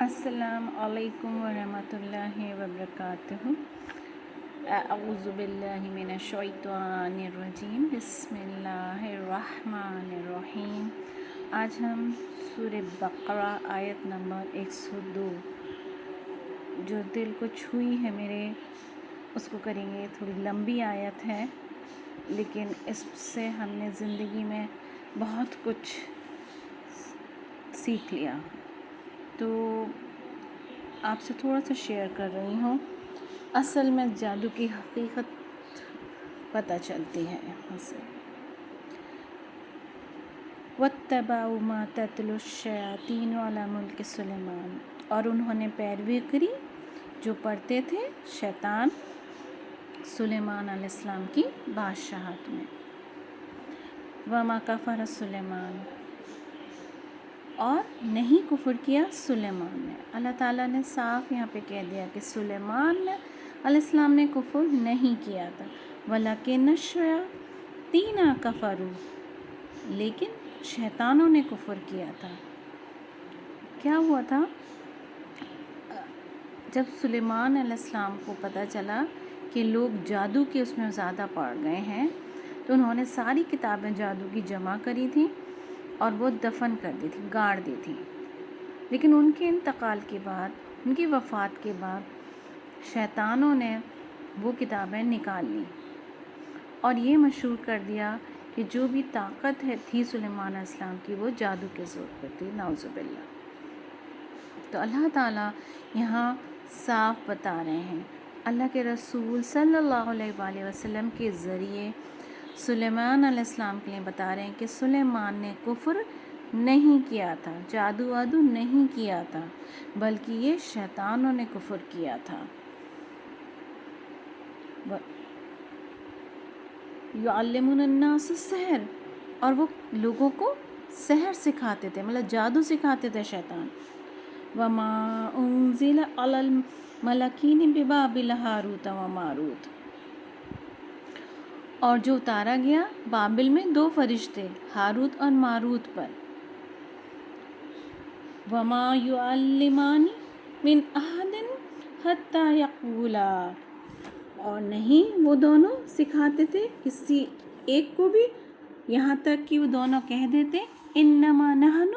السلام علیکم ورحمۃ اللہ وبرکاتہ۔ اعوذ باللہ من الشیطان الرجیم، بسم اللہ الرحمن الرحیم۔ آج ہم سورہ بقرہ آیت نمبر 102 جو دل کو چھوئی ہے میرے، اس کو کریں گے۔ تھوڑی لمبی آیت ہے لیکن اس سے ہم نے زندگی میں بہت کچھ سیکھ لیا، تو آپ سے تھوڑا سا شیئر کر رہی ہوں۔ اصل میں جادو کی حقیقت پتہ چلتی ہے یہاں سے۔ وَاتَّبَعُوا مَا تَتْلُو الشَّيَاطِينُ عَلَى مُلْكِ سُلَيْمَانَ، اور انہوں نے پیروی کری جو پڑھتے تھے شیطان سلیمان علیہ السلام کی بادشاہت میں۔ وَمَا كَفَرَ سُلَيْمَانُ، اور نہیں کفر کیا سلیمان نے۔ اللہ تعالیٰ نے صاف یہاں پہ کہہ دیا کہ سلیمان علیہ السلام نے کفر نہیں کیا تھا۔ وَلَكِنَّ الشَّيَاطِينَ كَفَرُوا، لیکن شیطانوں نے کفر کیا تھا۔ کیا ہوا تھا؟ جب سلیمان علیہ السلام کو پتہ چلا کہ لوگ جادو کے اس میں زیادہ پڑ گئے ہیں، تو انہوں نے ساری کتابیں جادو کی جمع کری تھیں اور وہ دفن کر دی تھی، گاڑ دی تھی۔ لیکن ان کے انتقال کے بعد، ان کی وفات کے بعد، شیطانوں نے وہ کتابیں نکال لیں اور یہ مشہور کر دیا کہ جو بھی طاقت تھی سلیمان علیہ السلام کی، وہ جادو کے زور پر تھی، نعوذ باللہ۔ تو اللہ تعالیٰ یہاں صاف بتا رہے ہیں، اللہ کے رسول صلی اللہ علیہ وآلہ وسلم کے ذریعے سلیمان علیہ السلام کے لیے بتا رہے ہیں کہ سلیمان نے کفر نہیں کیا تھا، جادو وادو نہیں کیا تھا، بلکہ یہ شیطانوں نے کفر کیا تھا۔ یعلمون الناس السحر، اور وہ لوگوں کو سحر سکھاتے تھے، مطلب جادو سکھاتے تھے شیطان۔ وما انزل علی الملکین ببابل ہاروت و ماروت، اور جو اتارا گیا بابل میں 2 فرشتے ہاروت اور ماروت پر۔ وما یعلمان من احد حتی یقولا، اور نہیں وہ دونوں سکھاتے تھے کسی ایک کو بھی، یہاں تک کہ وہ دونوں کہہ دیتے انما نحن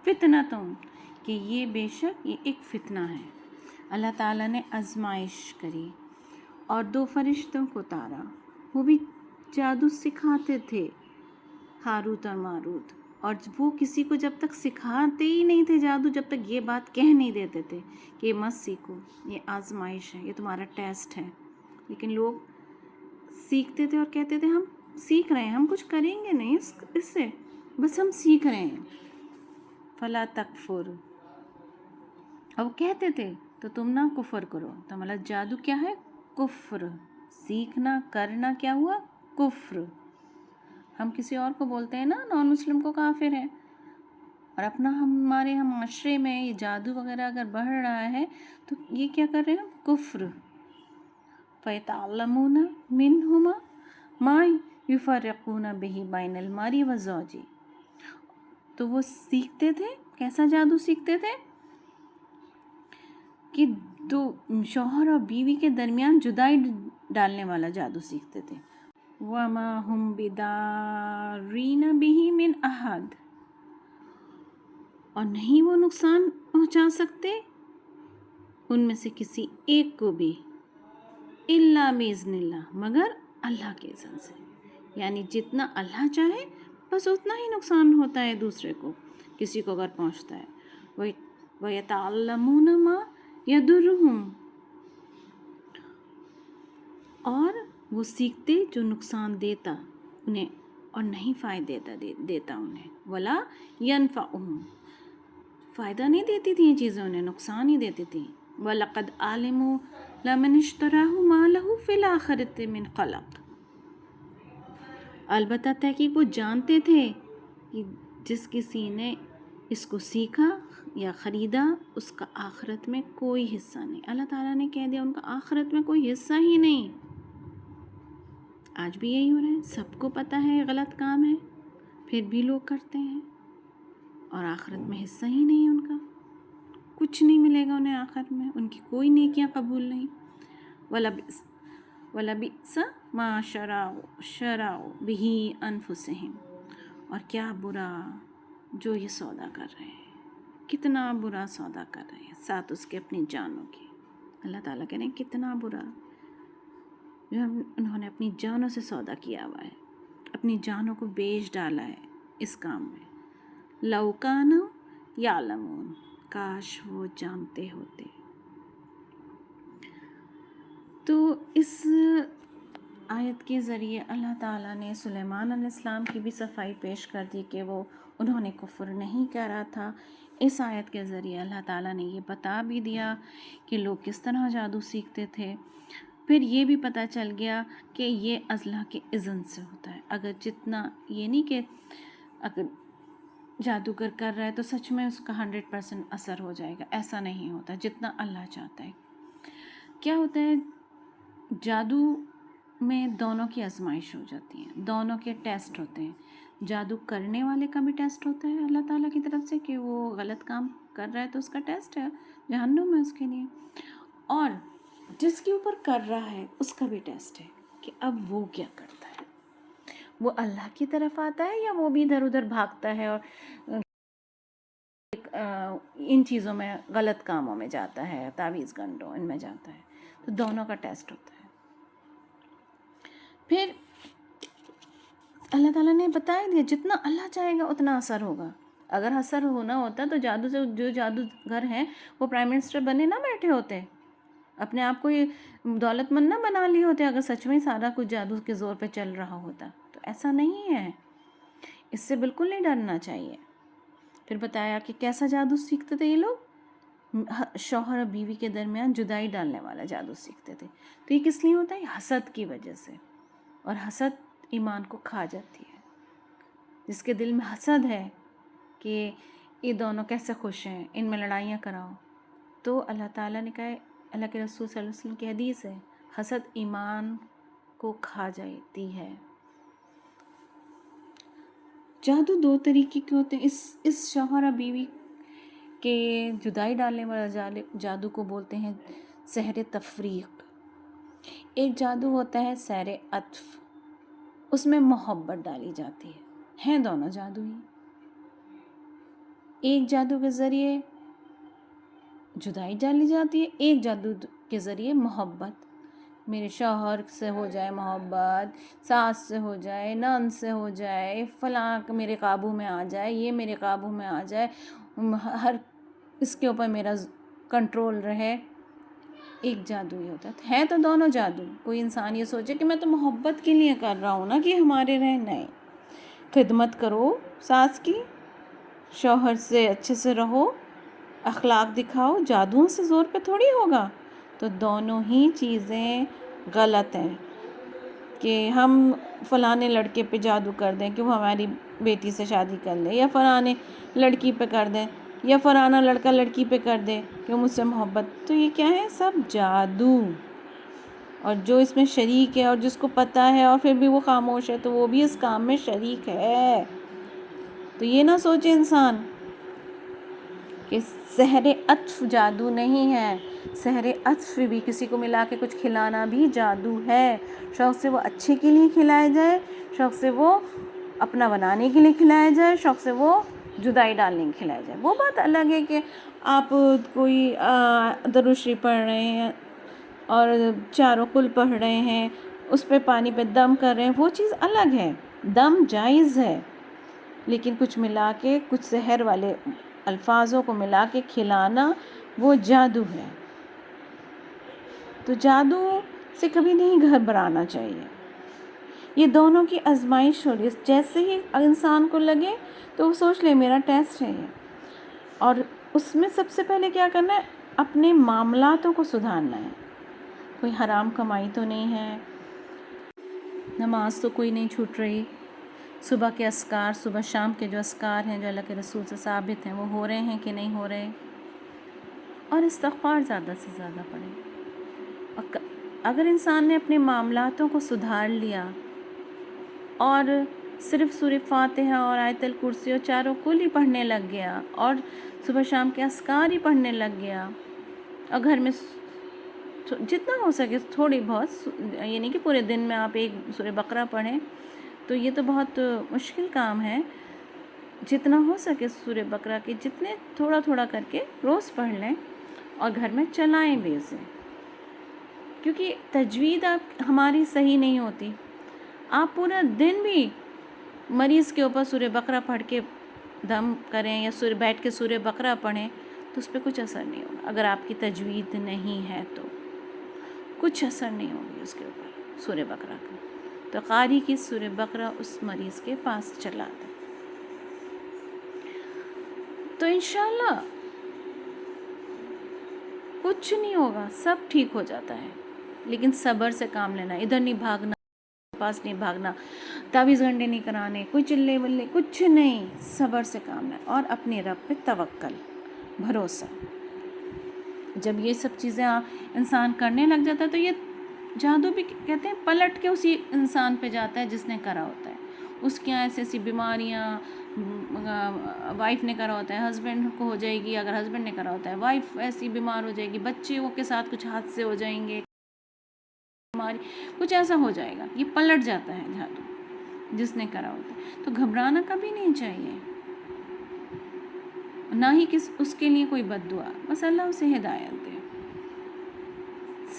فتنۃ، کہ یہ بے شک یہ ایک فتنہ ہے۔ اللہ تعالیٰ نے آزمائش کری اور 2 فرشتوں کو اتارا، وہ بھی جادو سکھاتے تھے، ہاروت اور ماروت، اور وہ کسی کو جب تک سکھاتے ہی نہیں تھے جادو، جب تک یہ بات کہہ نہیں دیتے تھے کہ یہ مت سیکھو، یہ آزمائش ہے، یہ تمہارا ٹیسٹ ہے۔ لیکن لوگ سیکھتے تھے اور کہتے تھے ہم سیکھ رہے ہیں، ہم کچھ کریں گے نہیں اس سے، بس ہم سیکھ رہے ہیں۔ فلا تکفر، اور وہ کہتے تھے تو تم نہ کفر کرو، تو مطلب جادو کیا ہے؟ کفر۔ سیکھنا کرنا کیا ہوا؟ کفر۔ ہم کسی اور کو بولتے ہیں نا نان مسلم کو کافر ہے، اور اپنا ہمارے معاشرے میں یہ جادو وغیرہ اگر بڑھ رہا ہے تو یہ کیا کر رہے ہیں ہم؟ کفر۔ فَيَتَعَلَّمُونَ مِنْهُمَا مَا يُفَرِّقُونَ بِهِ بَيْنَ الْمَرْءِ وَزَوْجِهِ، تو وہ سیکھتے تھے، کیسا جادو سیکھتے تھے کہ 2 شوہر اور بیوی کے درمیان جدائی ڈالنے والا جادو سیکھتے تھے۔ وَمَا هُمْ بِضَارِّينَ بِهِ مِنْ أَحَدٍ، اور نہیں وہ نقصان پہنچا سکتے ان میں سے کسی ایک کو بھی، الا بِإِذْنِ اللَّهِ، مگر اللہ کے اذن سے، یعنی جتنا اللہ چاہے بس اتنا ہی نقصان ہوتا ہے دوسرے کو، کسی کو اگر پہنچتا ہے۔ وَيَتَعَلَّمُونَ مَا يَضُرُّهُمْ، اور وہ سیکھتے جو نقصان دیتا انہیں اور نہیں فائدہ دیتا انہیں۔ وَلَا يَنْفَعُهُمْ، فائدہ نہیں دیتی تھی یہ چیزیں انہیں، نقصان ہی دیتی تھی۔ وَلَقَدْ عَلِمُوا لَمَنِ اشْتَرَاهُ مَا لَهُ فِي الْآخِرَةِ مِنْ خَلَقٍ، البتہ تحقیق وہ جانتے تھے کہ جس کسی نے اس کو سیکھا یا خریدا اس کا آخرت میں کوئی حصہ نہیں۔ اللہ تعالیٰ نے کہہ دیا ان کا آخرت میں کوئی حصہ ہی نہیں۔ آج بھی یہی ہو رہا ہے، سب کو پتہ ہے یہ غلط کام ہے، پھر بھی لوگ کرتے ہیں اور آخرت میں حصہ ہی نہیں ان کا، کچھ نہیں ملے گا انہیں آخر میں، ان کی کوئی نیکیاں قبول نہیں. وَلَبِئْسَ مَا شَرَعُوا بِهِ أَنفُسَهُمْ، اور کیا برا جو یہ سودا کر رہے ہیں، کتنا برا سودا کر رہے ہیں ساتھ اس کے اپنی جانوں کی. اللہ تعالیٰ کہہ رہے ہیں کتنا برا جو انہوں نے اپنی جانوں سے سودا کیا ہوا ہے، اپنی جانوں کو بیچ ڈالا ہے اس کام میں. لَوْ كَانُوا يَعْلَمُونَ، کاش وہ جانتے ہوتے. تو اس آیت کے ذریعے اللہ تعالیٰ نے سلیمان علیہ السلام کی بھی صفائی پیش کر دی کہ وہ انہوں نے کفر نہیں کرا تھا. اس آیت کے ذریعے اللہ تعالیٰ نے یہ بتا بھی دیا کہ لوگ کس طرح جادو سیکھتے تھے. پھر یہ بھی پتہ چل گیا کہ یہ اللہ کے اذن سے ہوتا ہے. اگر جتنا، یہ نہیں کہ اگر جادوگر کر رہا ہے تو سچ میں اس کا 100% اثر ہو جائے گا، ایسا نہیں ہوتا. جتنا اللہ چاہتا ہے. کیا ہوتا ہے، جادو میں دونوں کی آزمائش ہو جاتی ہے، دونوں کے ٹیسٹ ہوتے ہیں. جادو کرنے والے کا بھی ٹیسٹ ہوتا ہے اللہ تعالیٰ کی طرف سے کہ وہ غلط کام کر رہا ہے تو اس کا ٹیسٹ ہے جہنم ہے اس کے لیے، اور جس کے اوپر کر رہا ہے اس کا بھی ٹیسٹ ہے کہ اب وہ کیا کرتا ہے، وہ اللہ کی طرف آتا ہے یا وہ بھی ادھر ادھر بھاگتا ہے اور ان چیزوں میں غلط کاموں میں جاتا ہے، تعویذ گنڈوں ان میں جاتا ہے. تو دونوں کا ٹیسٹ ہوتا ہے. پھر اللہ تعالیٰ نے بتا دیا جتنا اللہ چاہے گا اتنا اثر ہوگا. اگر اثر ہونا ہوتا تو جادو سے جو جادوگر ہیں وہ پرائم منسٹر بنے نہ بیٹھے ہوتے، اپنے آپ کو یہ دولت مند نہ بنا لیے ہوتے اگر سچ میں سارا کچھ جادو کے زور پہ چل رہا ہوتا. تو ایسا نہیں ہے، اس سے بالکل نہیں ڈرنا چاہیے. پھر بتایا کہ کیسا جادو سیکھتے تھے یہ لوگ، شوہر اور بیوی کے درمیان جدائی ڈالنے والا جادو سیکھتے تھے. تو یہ کس لیے ہوتا ہے؟ حسد کی وجہ سے. اور حسد ایمان کو کھا جاتی ہے. جس کے دل میں حسد ہے کہ یہ دونوں کیسے خوش ہیں، ان میں لڑائیاں کراؤ، تو اللہ تعالیٰ نے کہا، اللہ کے رسول صلی اللہ علیہ وسلم کی حدیث ہے، حسد ایمان کو کھا جاتی ہے. جادو دو طریقے کے ہوتے ہیں. اس شوہر اور بیوی کے جدائی ڈالنے والا جادو کو بولتے ہیں سحر تفریق. ایک جادو ہوتا ہے سحر عطف، اس میں محبت ڈالی جاتی ہے. ہیں دونوں جادو ہی. ایک جادو کے ذریعے جدائی ڈالی جاتی ہے، ایک جادو کے ذریعے محبت. میرے شوہر سے ہو جائے محبت، ساس سے ہو جائے، نند سے ہو جائے، فلاں میرے قابو میں آ جائے، یہ میرے قابو میں آ جائے، ہر اس کے اوپر میرا کنٹرول رہے. ایک جادو ہی ہوتا ہے تو دونوں جادو. کوئی انسان یہ سوچے کہ میں تو محبت کے لیے کر رہا ہوں نا کہ ہمارے رہے، نہیں. خدمت کرو ساس کی، شوہر سے اچھے سے رہو، اخلاق دکھاؤ، جادوؤں سے زور پہ تھوڑی ہوگا. تو دونوں ہی چیزیں غلط ہیں کہ ہم فلانے لڑکے پہ جادو کر دیں کہ وہ ہماری بیٹی سے شادی کر لے، یا فلانے لڑکی پہ کر دیں، یا فلانا لڑکا لڑکی پہ کر دے کہ وہ مجھ سے محبت. تو یہ کیا ہے؟ سب جادو. اور جو اس میں شریک ہے اور جس کو پتہ ہے اور پھر بھی وہ خاموش ہے تو وہ بھی اس کام میں شریک ہے. تو یہ نہ سوچے انسان کہ سحر عطف جادو نہیں ہے. سحر عطف بھی کسی کو ملا کے کچھ کھلانا بھی جادو ہے. شوق سے وہ اچھے کے لیے کھلایا جائے، شوق سے وہ اپنا بنانے کے لیے کھلایا جائے، شوق سے وہ جدائی ڈالنے کے کھلایا جائے. وہ بات الگ ہے کہ آپ کوئی درود شریف پڑھ رہے ہیں اور چاروں کل پڑھ رہے ہیں، اس پہ پانی پہ دم کر رہے ہیں، وہ چیز الگ ہے. دم جائز ہے، لیکن کچھ ملا کے، کچھ زہر والے الفاظوں کو ملا کے کھلانا وہ جادو ہے. تو جادو سے کبھی نہیں گھبرانا چاہیے. یہ دونوں کی آزمائش ہو رہی ہے. جیسے ہی انسان کو لگے تو وہ سوچ لے میرا ٹیسٹ ہے یہ. اور اس میں سب سے پہلے کیا کرنا ہے؟ اپنے معاملاتوں کو سدھارنا ہے. کوئی حرام کمائی تو نہیں ہے، نماز تو کوئی نہیں چھوٹ رہی، صبح کے اذکار، صبح شام کے جو اذکار ہیں جو اللہ کے رسول سے ثابت ہیں وہ ہو رہے ہیں کہ نہیں ہو رہے، اور استغفار زیادہ سے زیادہ پڑھیں. اگر انسان نے اپنے معاملاتوں کو سدھار لیا اور صرف سورہ فاتحہ اور آیت الکرسی اور چاروں کل ہی پڑھنے لگ گیا اور صبح شام کے اذکار ہی پڑھنے لگ گیا، اور گھر میں جتنا ہو سکے تھوڑی بہت، یہ نہیں کہ پورے دن میں آپ ایک سورہ بقرہ پڑھیں، تو یہ تو بہت مشکل کام ہے. جتنا ہو سکے سورہ بقرہ کے جتنے تھوڑا تھوڑا کر کے روز پڑھ لیں، اور گھر میں چلائیں بھی اسے، کیونکہ تجوید آپ ہماری صحیح نہیں ہوتی. آپ پورا دن بھی مریض کے اوپر سورہ بقرہ پڑھ کے دم کریں یا بیٹھ کے سورہ بقرہ پڑھیں تو اس پہ کچھ اثر نہیں ہوگا. اگر آپ کی تجوید نہیں ہے تو کچھ اثر نہیں ہوگی اس کے اوپر سورہ بقرہ کا. تو قاری کی سورہ بقرہ اس مریض کے پاس چلا دیں تو انشاءاللہ کچھ نہیں ہوگا، سب ٹھیک ہو جاتا ہے. لیکن صبر سے کام لینا، ادھر نہیں بھاگنا، پاس نہیں بھاگنا، تعویذ گھنٹے نہیں کرانے، کوئی چلے بلے کچھ نہیں، صبر سے کام لینا اور اپنے رب پہ توکل، بھروسہ. جب یہ سب چیزیں انسان کرنے لگ جاتا ہے تو یہ جادو بھی کہتے ہیں پلٹ کے اسی انسان پہ جاتا ہے جس نے کرا ہوتا ہے. اس کے یہاں ایسی ایسی بیماریاں وائف نے کرا ہوتا ہے ہسبینڈ کو ہو جائے گی، اگر ہسبینڈ نے کرا ہوتا ہے وائف ایسی بیمار ہو جائے گی، بچوں کے ساتھ کچھ حادثے ہو جائیں گے، کچھ ایسا ہو جائے گا. یہ پلٹ جاتا ہے جادو جس نے کرا ہوتا ہے. تو گھبرانا کبھی نہیں چاہیے، نہ ہی اس کے لیے کوئی بد دعا، بس اللہ اسے ہدایت دے.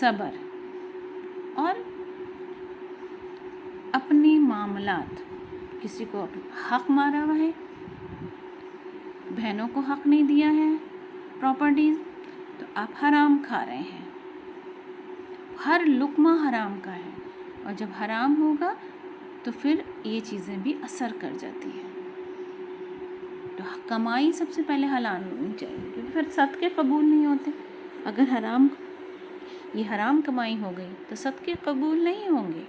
صبر اور اپنے معاملات، کسی کو حق مارا ہوا ہے، بہنوں کو حق نہیں دیا ہے پراپرٹیز، تو آپ حرام کھا رہے ہیں، ہر لقمہ حرام کا ہے. اور جب حرام ہوگا تو پھر یہ چیزیں بھی اثر کر جاتی ہیں. تو کمائی سب سے پہلے حلال ہونی چاہیے، کیونکہ پھر صدقے قبول نہیں ہوتے. اگر یہ حرام کمائی ہو گئی تو صدقے قبول نہیں ہوں گے.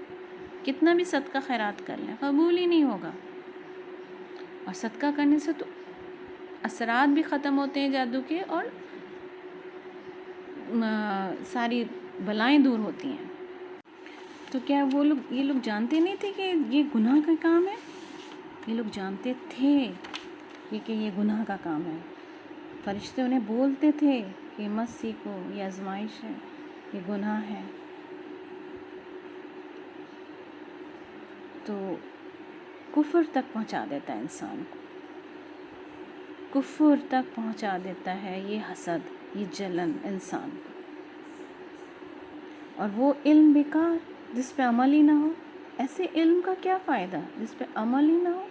کتنا بھی صدقہ خیرات کر لیں قبول ہی نہیں ہوگا. اور صدقہ کرنے سے تو اثرات بھی ختم ہوتے ہیں جادو کے، اور ساری بلائیں دور ہوتی ہیں. تو کیا یہ لوگ جانتے نہیں تھے کہ یہ گناہ کا کام ہے؟ یہ لوگ جانتے تھے کہ یہ گناہ کا کام ہے. فرشتے انہیں بولتے تھے کہ مت سیکھو، یہ آزمائش ہے، یہ گناہ ہے. تو کفر تک پہنچا دیتا ہے انسان کو، کفر تک پہنچا دیتا ہے یہ حسد، یہ جلن انسان کو. اور وہ علم بیکار جس پہ عمل ہی نہ ہو. ایسے علم کا کیا فائدہ جس پہ عمل ہی نہ ہو؟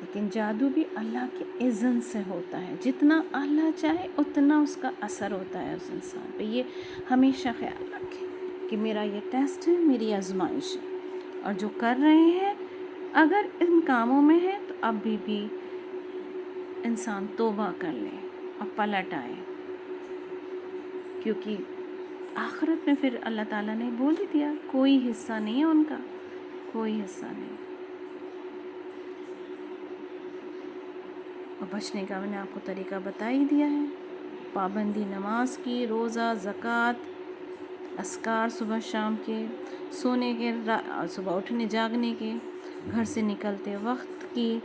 لیکن جادو بھی اللہ کے اذن سے ہوتا ہے، جتنا اللہ چاہے اتنا اس کا اثر ہوتا ہے اس انسان پہ. یہ ہمیشہ خیال رکھیں کہ میرا یہ ٹیسٹ ہے، میری آزمائش ہے، اور جو کر رہے ہیں اگر ان کاموں میں ہے تو ابھی بھی انسان توبہ کر لے اور پلٹ آئے. کیونکہ آخرت میں پھر اللہ تعالیٰ نے بول ہی دیا کوئی حصہ نہیں ہے ان کا، کوئی حصہ نہیں. اور بچنے کا میں نے آپ کو طریقہ بتا ہی دیا ہے. پابندی نماز کی، روزہ، زکوٰۃ، اذکار صبح شام کے، سونے کے، صبح اٹھنے جاگنے کے، گھر سے نکلتے وقت کی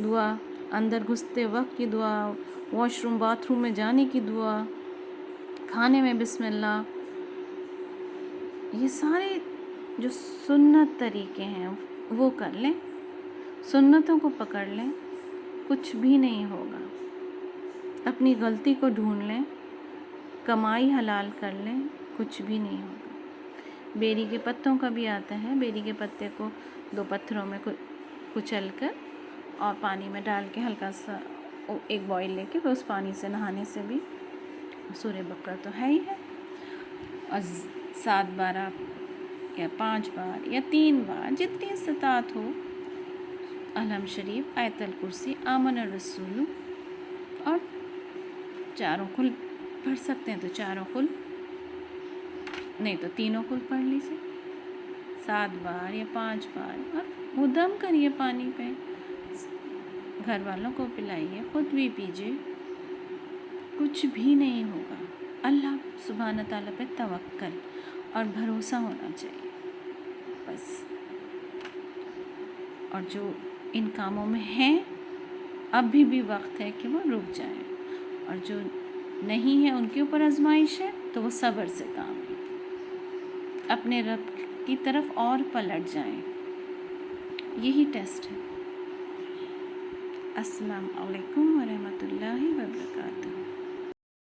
دعا، اندر گھستے وقت کی دعا، واش روم باتھ روم میں جانے کی دعا، کھانے میں بسم اللہ. یہ سارے جو سنت طریقے ہیں وہ کر لیں، سنتوں کو پکڑ لیں، کچھ بھی نہیں ہوگا. اپنی غلطی کو ڈھونڈ لیں، کمائی حلال کر لیں، کچھ بھی نہیں ہوگا. بیری کے پتوں کا بھی آتا ہے. بیری کے پتے کو 2 پتھروں میں کچل کر اور پانی میں ڈال کے ہلکا سا ایک بوائل لے کے اس پانی سے نہانے سے بھی سورہ بقرہ تو ہے ہی ہے. اور 7 بار یا 5 بار یا 3 بار جتنی استطاعت ہو الحمد شریف، آیت الکرسی، آمن الرسول، اور چاروں کل پڑھ سکتے ہیں تو چاروں کل، نہیں تو تینوں کل پڑھ لیجیے 7 بار یا 5 بار. اور وہ دم کریے پانی پہ، گھر والوں کو پلائیے، خود بھی پیجیے، کچھ بھی نہیں ہوگا. اللہ سبحانہ تعالیٰ پہ توکل اور بھروسہ ہونا چاہیے بس. اور جو ان کاموں میں ہیں اب بھی وقت ہے کہ وہ رک جائیں، اور جو نہیں ہے ان کے اوپر آزمائش ہے تو وہ صبر سے کام لیں، اپنے رب کی طرف اور پلٹ جائیں. یہی ٹیسٹ ہے. السلام علیکم ورحمۃ اللہ وبرکاتہ.